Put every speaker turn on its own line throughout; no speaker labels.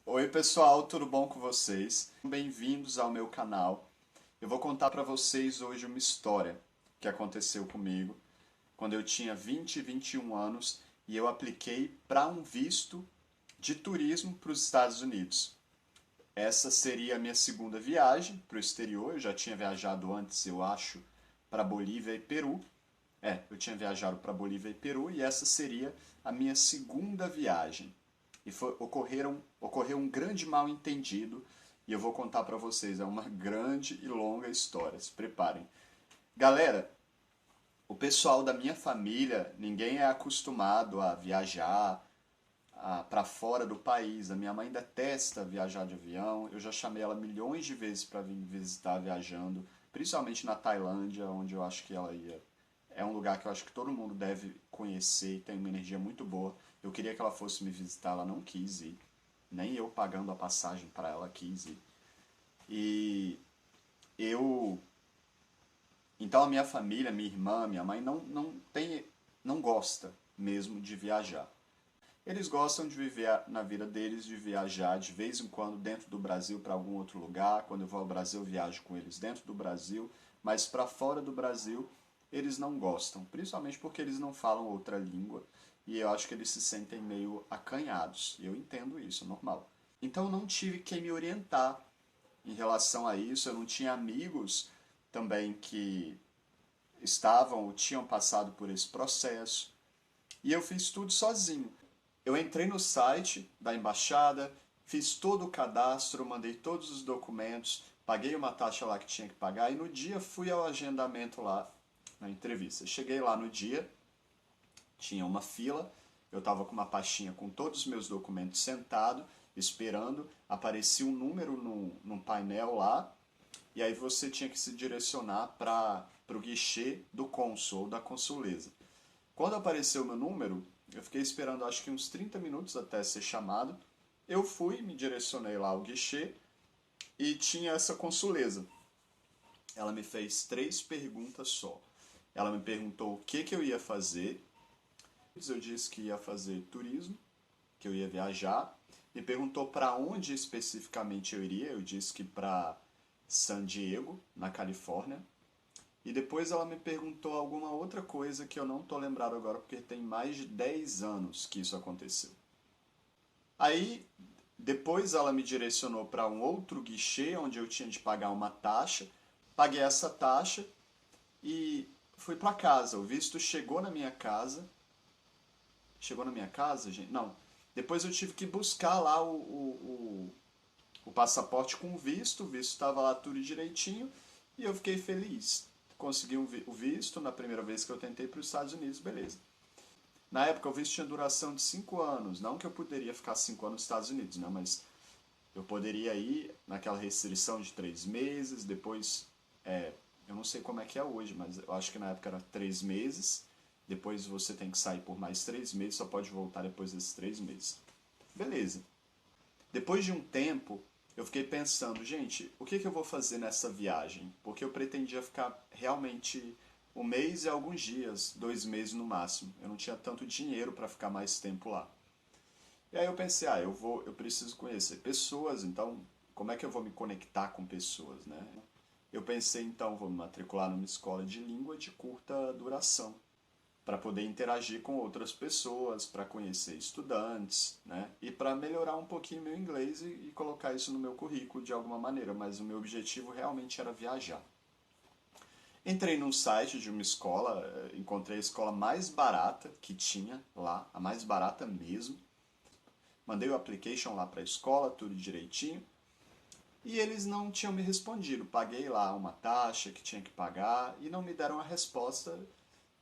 Oi pessoal, tudo bom com vocês? Bem-vindos ao meu canal. Eu vou contar para vocês hoje uma história que aconteceu comigo quando eu tinha 20 e 21 anos e eu apliquei para um visto de turismo para os Estados Unidos. Essa seria a minha segunda viagem para o exterior. Eu já tinha viajado antes, eu acho, para Bolívia e Peru. Eu tinha viajado para Bolívia e Peru e essa seria a minha segunda viagem. E ocorreu um grande mal-entendido e eu vou contar para vocês. É uma grande e longa história. Se preparem. Galera, o pessoal da minha família, ninguém é acostumado a viajar para fora do país. A minha mãe detesta viajar de avião. Eu já chamei ela milhões de vezes para vir visitar viajando, principalmente na Tailândia, onde eu acho que ela ia. É um lugar que eu acho que todo mundo deve conhecer, tem uma energia muito boa. Eu queria que ela fosse me visitar, ela não quis ir. Nem eu pagando a passagem para ela quis ir. E eu. Então a minha família, minha irmã, minha mãe não gosta mesmo de viajar. Eles gostam de viver na vida deles, de viajar de vez em quando dentro do Brasil para algum outro lugar. Quando eu vou ao Brasil, eu viajo com eles dentro do Brasil, mas para fora do Brasil, eles não gostam, principalmente porque eles não falam outra língua e eu acho que eles se sentem meio acanhados. E eu entendo isso, é normal. Então eu não tive quem me orientar em relação a isso, eu não tinha amigos também que estavam ou tinham passado por esse processo. E eu fiz tudo sozinho. Eu entrei no site da embaixada, fiz todo o cadastro, mandei todos os documentos, paguei uma taxa lá que tinha que pagar e no dia fui ao agendamento lá na entrevista. Cheguei lá no dia, tinha uma fila, eu estava com uma pastinha com todos os meus documentos sentado, esperando, aparecia um número num painel lá, e aí você tinha que se direcionar para o guichê do cônsul ou da consuleza. Quando apareceu o meu número, eu fiquei esperando acho que uns 30 minutos até ser chamado. Eu fui, me direcionei lá ao guichê e tinha essa consuleza. Ela me fez 3 perguntas só. Ela me perguntou o que eu ia fazer. Eu disse que ia fazer turismo, que eu ia viajar. Me perguntou para onde especificamente eu iria. Eu disse que para San Diego, na Califórnia. E depois ela me perguntou alguma outra coisa que eu não tô lembrado agora, porque tem mais de 10 anos que isso aconteceu. Aí, depois ela me direcionou para um outro guichê, onde eu tinha de pagar uma taxa. Paguei essa taxa e fui para casa. O visto chegou na minha casa. Chegou na minha casa, gente? Não. Depois eu tive que buscar lá o passaporte com o visto estava lá tudo direitinho e eu fiquei feliz. Consegui o visto na primeira vez que eu tentei para os Estados Unidos, beleza. Na época o visto tinha duração de 5 anos, não que eu poderia ficar 5 anos nos Estados Unidos, né? Mas eu poderia ir naquela restrição de 3 meses, depois, eu não sei como é que é hoje, mas eu acho que na época era 3 meses, depois você tem que sair por mais 3 meses, só pode voltar depois desses 3 meses. Beleza. Depois de um tempo, eu fiquei pensando, gente, o que eu vou fazer nessa viagem? Porque eu pretendia ficar realmente um mês e alguns dias, 2 meses no máximo. Eu não tinha tanto dinheiro para ficar mais tempo lá. E aí eu pensei, eu preciso conhecer pessoas, então como é que eu vou me conectar com pessoas, né? Eu pensei, então, vou me matricular numa escola de língua de curta duração para poder interagir com outras pessoas, para conhecer estudantes, né? E para melhorar um pouquinho meu inglês e colocar isso no meu currículo de alguma maneira, mas o meu objetivo realmente era viajar. Entrei num site de uma escola, encontrei a escola mais barata que tinha lá, a mais barata mesmo. Mandei o application lá para a escola, tudo direitinho. E eles não tinham me respondido. Paguei lá uma taxa que tinha que pagar e não me deram a resposta.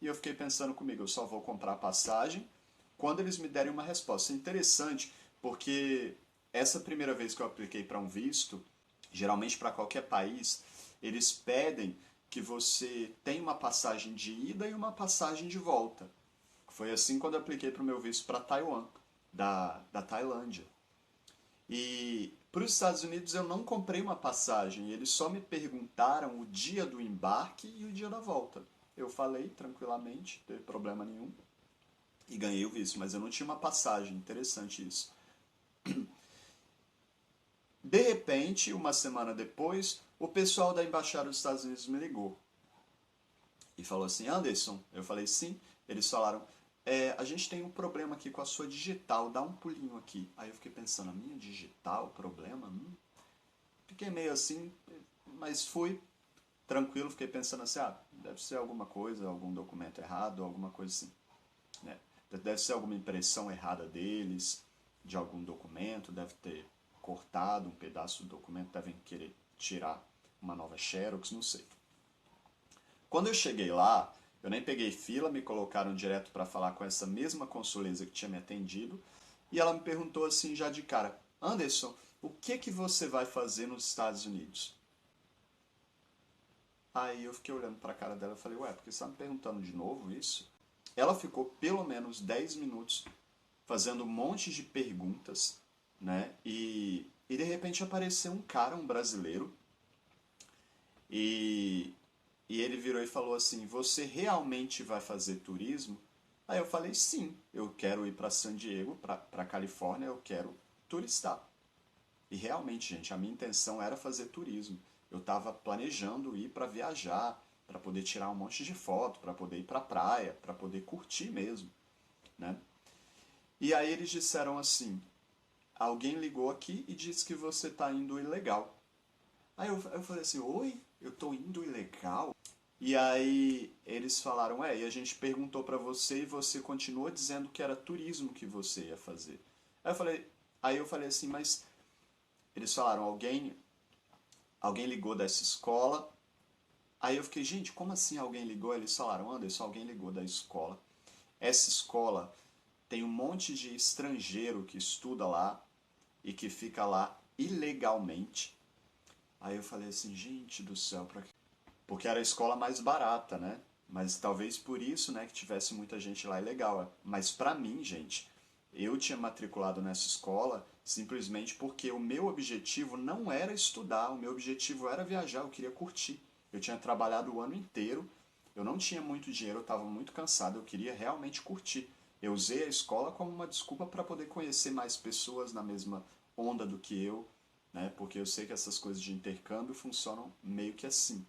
E eu fiquei pensando comigo, eu só vou comprar passagem quando eles me derem uma resposta. É interessante porque essa primeira vez que eu apliquei para um visto, geralmente para qualquer país, eles pedem que você tenha uma passagem de ida e uma passagem de volta. Foi assim quando eu apliquei para o meu visto para Taiwan, da Tailândia. E para os Estados Unidos eu não comprei uma passagem, eles só me perguntaram o dia do embarque e o dia da volta. Eu falei tranquilamente, não teve problema nenhum, e ganhei o visto, mas eu não tinha uma passagem, interessante isso. De repente, uma semana depois, o pessoal da Embaixada dos Estados Unidos me ligou e falou assim, Anderson, eu falei sim, eles falaram, a gente tem um problema aqui com a sua digital, dá um pulinho aqui. Aí eu fiquei pensando, a minha digital, problema? Fiquei meio assim, mas fui tranquilo, fiquei pensando assim, deve ser alguma coisa, algum documento errado, alguma coisa assim, né? Deve ser alguma impressão errada deles, de algum documento, deve ter cortado um pedaço do documento, devem querer tirar uma nova Xerox, não sei. Quando eu cheguei lá, eu nem peguei fila, me colocaram direto para falar com essa mesma consuleza que tinha me atendido, e ela me perguntou assim já de cara, Anderson, o que você vai fazer nos Estados Unidos? Aí eu fiquei olhando para a cara dela e falei, ué, por que você está me perguntando de novo isso? Ela ficou pelo menos 10 minutos fazendo um monte de perguntas, né? E de repente apareceu um cara, um brasileiro, e, e ele virou e falou assim, você realmente vai fazer turismo? Aí eu falei, sim, eu quero ir para San Diego, para Califórnia, eu quero turistar. E realmente, gente, a minha intenção era fazer turismo. Eu estava planejando ir para viajar, para poder tirar um monte de foto, para poder ir para a praia, para poder curtir mesmo, né? E aí eles disseram assim, alguém ligou aqui e disse que você está indo ilegal. Aí eu falei assim, oi, eu estou indo ilegal? E aí eles falaram, e a gente perguntou para você e você continuou dizendo que era turismo que você ia fazer. Aí eu falei assim, mas eles falaram, alguém ligou dessa escola. Aí eu fiquei, gente, como assim alguém ligou? Eles falaram, Anderson, alguém ligou da escola. Essa escola tem um monte de estrangeiro que estuda lá e que fica lá ilegalmente. Aí eu falei assim, gente do céu, pra quê? Porque era a escola mais barata, né? Mas talvez por isso, né, que tivesse muita gente lá ilegal. Mas pra mim, gente, eu tinha matriculado nessa escola simplesmente porque o meu objetivo não era estudar, o meu objetivo era viajar, eu queria curtir. Eu tinha trabalhado o ano inteiro, eu não tinha muito dinheiro, eu estava muito cansado, eu queria realmente curtir. Eu usei a escola como uma desculpa para poder conhecer mais pessoas na mesma onda do que eu, né? Porque eu sei que essas coisas de intercâmbio funcionam meio que assim.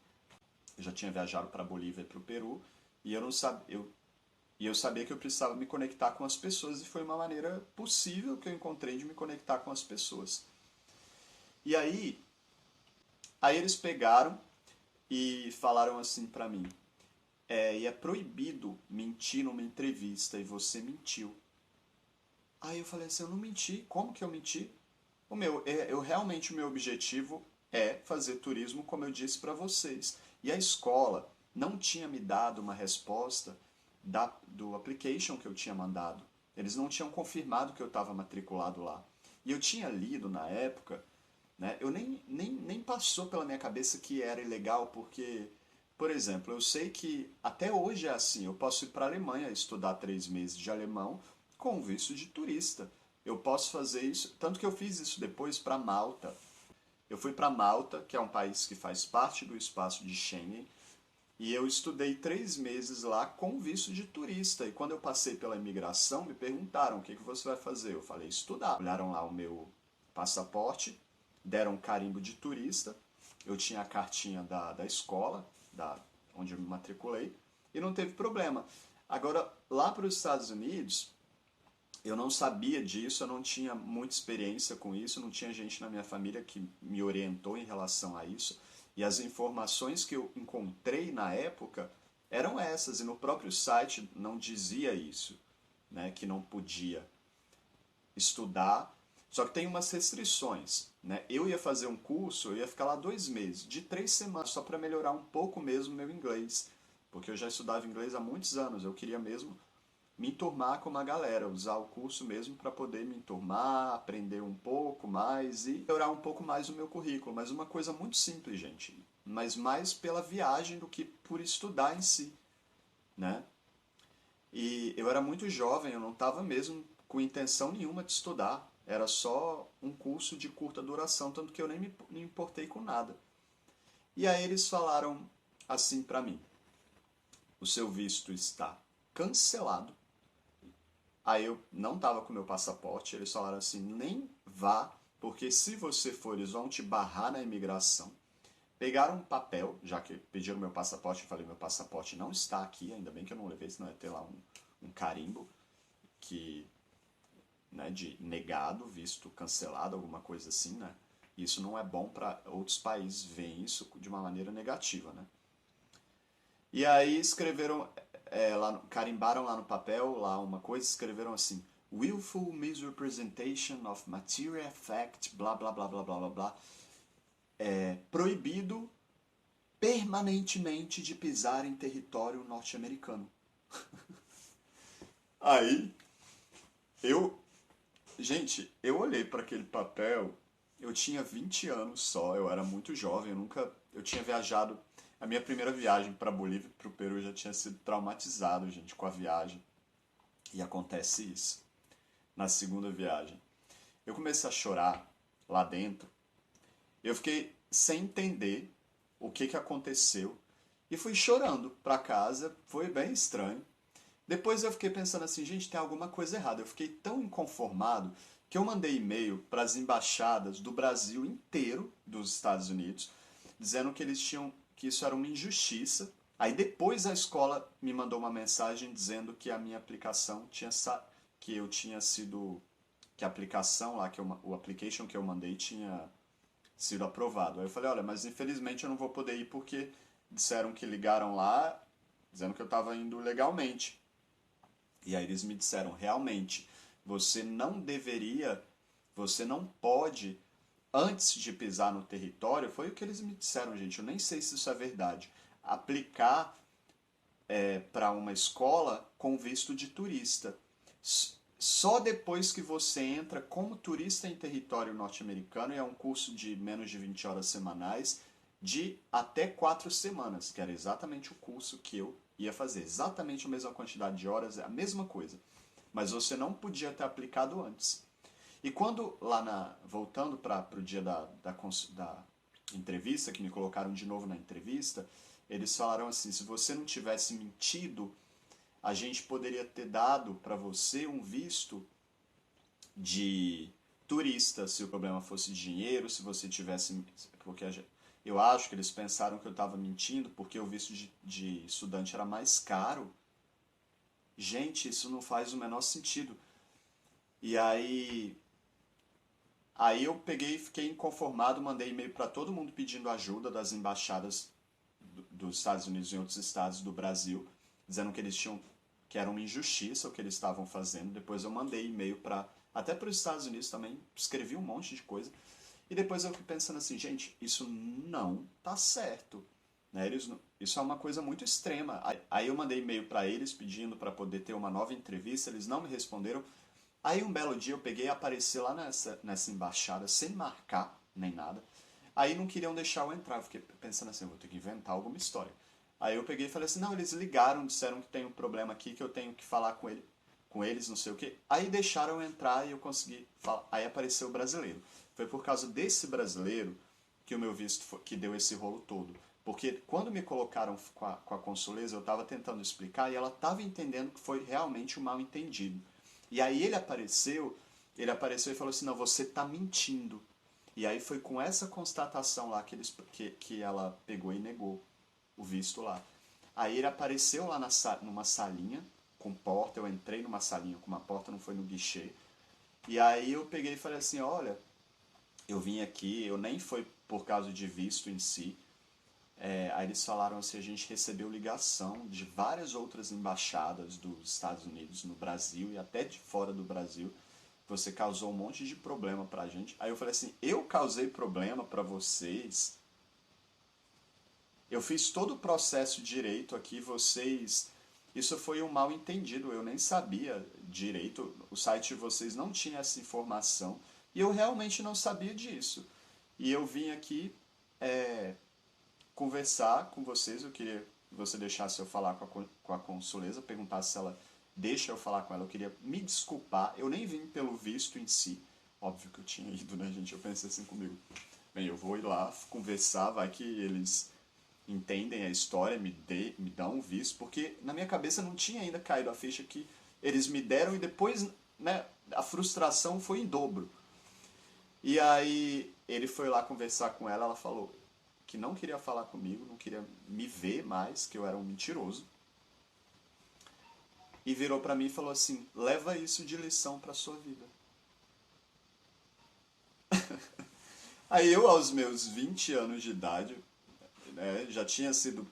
Eu já tinha viajado para a Bolívia e para o Peru e eu sabia que eu precisava me conectar com as pessoas e foi uma maneira possível que eu encontrei de me conectar com as pessoas. E aí eles pegaram e falaram assim para mim, e é proibido mentir numa entrevista e você mentiu. Aí eu falei assim, eu não menti, como que eu menti? Realmente o meu objetivo é fazer turismo, como eu disse para vocês. E a escola não tinha me dado uma resposta do application que eu tinha mandado. Eles não tinham confirmado que eu estava matriculado lá. E eu tinha lido na época, né, eu nem passou pela minha cabeça que era ilegal, porque, por exemplo, eu sei que até hoje é assim, eu posso ir para a Alemanha estudar 3 meses de alemão com visto de turista. Eu posso fazer isso, tanto que eu fiz isso depois para Malta. Eu fui para Malta, que é um país que faz parte do espaço de Schengen, e eu estudei 3 meses lá com visto de turista. E quando eu passei pela imigração, me perguntaram o que você vai fazer. Eu falei, estudar. Olharam lá o meu passaporte, deram um carimbo de turista. Eu tinha a cartinha da escola, onde eu me matriculei, e não teve problema. Agora, lá para os Estados Unidos, eu não sabia disso, eu não tinha muita experiência com isso, não tinha gente na minha família que me orientou em relação a isso. E as informações que eu encontrei na época eram essas, e no próprio site não dizia isso, né, que não podia estudar. Só que tem umas restrições, né? Eu ia fazer um curso, eu ia ficar lá 2 meses, de 3 semanas, só para melhorar um pouco mesmo meu inglês. Porque eu já estudava inglês há muitos anos, eu queria mesmo me enturmar com uma galera, usar o curso mesmo para poder me enturmar, aprender um pouco mais e melhorar um pouco mais o meu currículo. Mas uma coisa muito simples, gente. Mas mais pela viagem do que por estudar em si, né? E eu era muito jovem, eu não estava mesmo com intenção nenhuma de estudar. Era só um curso de curta duração, tanto que eu nem me importei com nada. E aí eles falaram assim para mim: o seu visto está cancelado. Aí eu não estava com meu passaporte, eles falaram assim, nem vá, porque se você for, eles vão te barrar na imigração. Pegaram um papel, já que pediram meu passaporte, eu falei, meu passaporte não está aqui, ainda bem que eu não levei, senão ia ter lá um carimbo que, né, de negado, visto cancelado, alguma coisa assim, né? Isso não é bom para outros países verem isso de uma maneira negativa, né? E aí escreveram, carimbaram lá no papel, lá uma coisa, escreveram assim, willful misrepresentation of material fact, blá blá blá blá blá blá blá, proibido permanentemente de pisar em território norte-americano. Aí, eu, gente, eu olhei para aquele papel, eu tinha 20 anos só, eu era muito jovem, eu tinha viajado, a minha primeira viagem para Bolívia e para o Peru já tinha sido traumatizado, gente, com a viagem. E acontece isso. Na segunda viagem, eu comecei a chorar lá dentro. Eu fiquei sem entender o que aconteceu e fui chorando para casa, foi bem estranho. Depois eu fiquei pensando assim, gente, tem alguma coisa errada. Eu fiquei tão inconformado que eu mandei e-mail para as embaixadas do Brasil inteiro, dos Estados Unidos, dizendo que eles tinham que isso era uma injustiça. Aí depois a escola me mandou uma mensagem dizendo que a minha aplicação que eu tinha sido que a aplicação lá o application que eu mandei tinha sido aprovado. Aí eu falei, olha, mas infelizmente eu não vou poder ir porque disseram que ligaram lá dizendo que eu estava indo legalmente. E aí eles me disseram, realmente, você não deveria, você não pode, antes de pisar no território, foi o que eles me disseram, gente, eu nem sei se isso é verdade, aplicar para uma escola com visto de turista. Só depois que você entra como turista em território norte-americano, e é um curso de menos de 20 horas semanais, de até 4 semanas, que era exatamente o curso que eu ia fazer. Exatamente a mesma quantidade de horas, é a mesma coisa. Mas você não podia ter aplicado antes. E quando voltando para o dia da entrevista, que me colocaram de novo na entrevista, eles falaram assim, se você não tivesse mentido, a gente poderia ter dado para você um visto de turista, se o problema fosse dinheiro, se você tivesse... Porque eu acho que eles pensaram que eu estava mentindo porque o visto de estudante era mais caro. Gente, isso não faz o menor sentido. E aí eu peguei e fiquei inconformado, mandei e-mail para todo mundo pedindo ajuda das embaixadas dos Estados Unidos e outros estados do Brasil, dizendo que eles tinham que era uma injustiça o que eles estavam fazendo. Depois eu mandei e-mail para até para os Estados Unidos também, escrevi um monte de coisa. E depois eu fiquei pensando assim, gente, isso não tá certo. Né? Isso é uma coisa muito extrema. Aí eu mandei e-mail para eles pedindo para poder ter uma nova entrevista, eles não me responderam. Aí um belo dia eu peguei e apareci lá nessa embaixada sem marcar nem nada. Aí não queriam deixar eu entrar. Eu fiquei pensando assim, vou ter que inventar alguma história. Aí eu peguei e falei assim, não, eles ligaram, disseram que tem um problema aqui, que eu tenho que falar com eles, não sei o quê. Aí deixaram eu entrar e eu consegui falar. Aí apareceu o brasileiro. Foi por causa desse brasileiro que o meu visto que deu esse rolo todo. Porque quando me colocaram com a consuleza, eu estava tentando explicar e ela estava entendendo que foi realmente um mal entendido. E aí ele apareceu e falou assim, não, você está mentindo. E aí foi com essa constatação lá que ela pegou e negou o visto lá. Aí ele apareceu lá numa salinha com porta, eu entrei numa salinha com uma porta, não foi no guichê. E aí eu peguei e falei assim, olha, eu vim aqui, eu nem foi por causa de visto em si. Aí eles falaram assim, a gente recebeu ligação de várias outras embaixadas dos Estados Unidos no Brasil e até de fora do Brasil. Você causou um monte de problema pra gente. Aí eu falei assim, eu causei problema pra vocês? Eu fiz todo o processo direito aqui, vocês... Isso foi um mal entendido, eu nem sabia direito, o site de vocês não tinha essa informação e eu realmente não sabia disso. E eu vim aqui conversar com vocês, eu queria que você deixasse eu falar com a consuleza, perguntasse se ela deixa eu falar com ela, eu queria me desculpar, eu nem vim pelo visto em si, óbvio que eu tinha ido, né gente, eu pensei assim comigo, bem, eu vou ir lá conversar, vai que eles entendem a história, me dão um visto, porque na minha cabeça não tinha ainda caído a ficha que eles me deram e depois, né, a frustração foi em dobro. E aí ele foi lá conversar com ela, ela falou que não queria falar comigo, não queria me ver mais, que eu era um mentiroso. E virou pra mim e falou assim: leva isso de lição pra sua vida. Aí eu, aos meus 20 anos de idade, né, já tinha sido.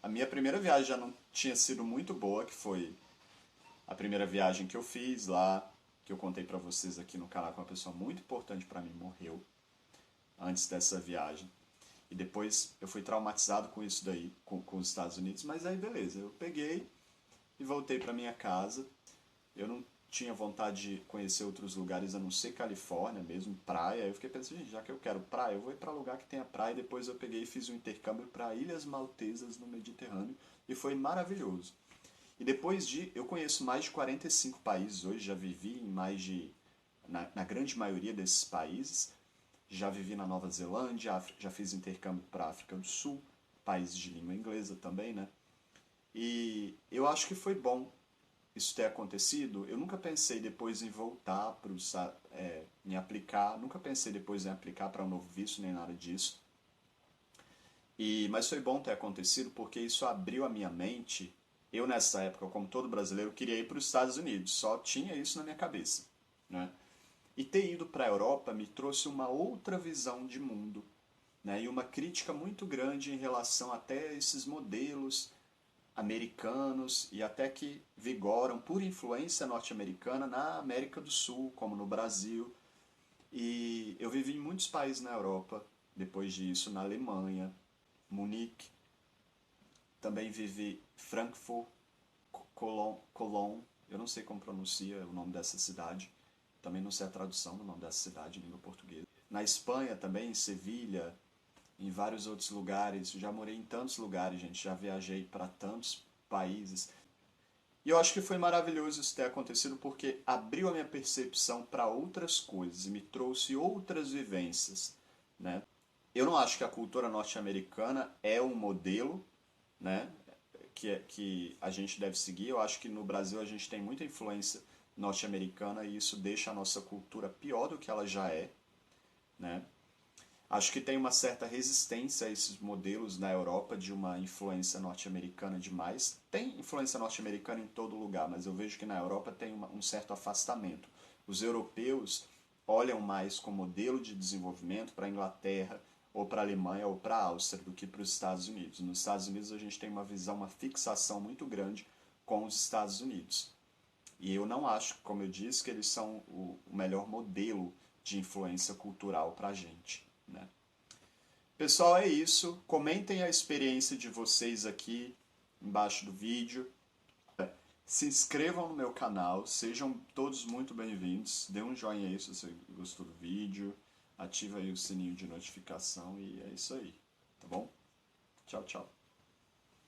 A minha primeira viagem já não tinha sido muito boa, que foi a primeira viagem que eu fiz lá, que eu contei pra vocês aqui no canal, que uma pessoa muito importante pra mim morreu antes dessa viagem. E depois eu fui traumatizado com isso daí, com os Estados Unidos, mas aí beleza, eu peguei e voltei pra minha casa. Eu não tinha vontade de conhecer outros lugares a não ser Califórnia mesmo, praia. Eu fiquei pensando, gente, já que eu quero praia, eu vou ir para lugar que tenha praia. E depois eu peguei e fiz um intercâmbio para Ilhas Maltesas no Mediterrâneo e foi maravilhoso. E depois de, eu conheço mais de 45 países hoje, já vivi em mais de, na grande maioria desses países. Já vivi na Nova Zelândia, já fiz intercâmbio para a África do Sul, países de língua inglesa também, né? E eu acho que foi bom isso ter acontecido. Eu nunca pensei depois em voltar para em aplicar, nunca pensei depois em aplicar para um novo visto nem nada disso. Mas foi bom ter acontecido porque isso abriu a minha mente. Eu nessa época, como todo brasileiro, queria ir para os Estados Unidos, só tinha isso na minha cabeça, né? E ter ido para a Europa me trouxe uma outra visão de mundo, né? E uma crítica muito grande em relação até a esses modelos americanos e até que vigoram por influência norte-americana na América do Sul, como no Brasil. E eu vivi em muitos países na Europa, depois disso, na Alemanha, Munique, também vivi Frankfurt, Cologne, eu não sei como pronuncia o nome dessa cidade, também não sei a tradução do nome dessa cidade em língua portuguesa. Na Espanha também, em Sevilha, em vários outros lugares. Já morei em tantos lugares, gente. Já viajei para tantos países. E eu acho que foi maravilhoso isso ter acontecido porque abriu a minha percepção para outras coisas e me trouxe outras vivências, né? Eu não acho que a cultura norte-americana é um modelo, né, que a gente deve seguir. Eu acho que no Brasil a gente tem muita influência norte-americana e isso deixa a nossa cultura pior do que ela já é, né? Acho que tem uma certa resistência a esses modelos na Europa de uma influência norte-americana demais. Tem influência norte-americana em todo lugar, mas eu vejo que na Europa tem um certo afastamento. Os europeus olham mais como modelo de desenvolvimento para a Inglaterra, ou para a Alemanha, ou para a Áustria, do que para os Estados Unidos. Nos Estados Unidos a gente tem uma visão, uma fixação muito grande com os Estados Unidos. E eu não acho, como eu disse, que eles são o melhor modelo de influência cultural para a gente, né? Pessoal, é isso. Comentem a experiência de vocês aqui embaixo do vídeo. Se inscrevam no meu canal, sejam todos muito bem-vindos. Dê um joinha aí se você gostou do vídeo. Ativa aí o sininho de notificação e é isso aí, tá bom? Tchau, tchau.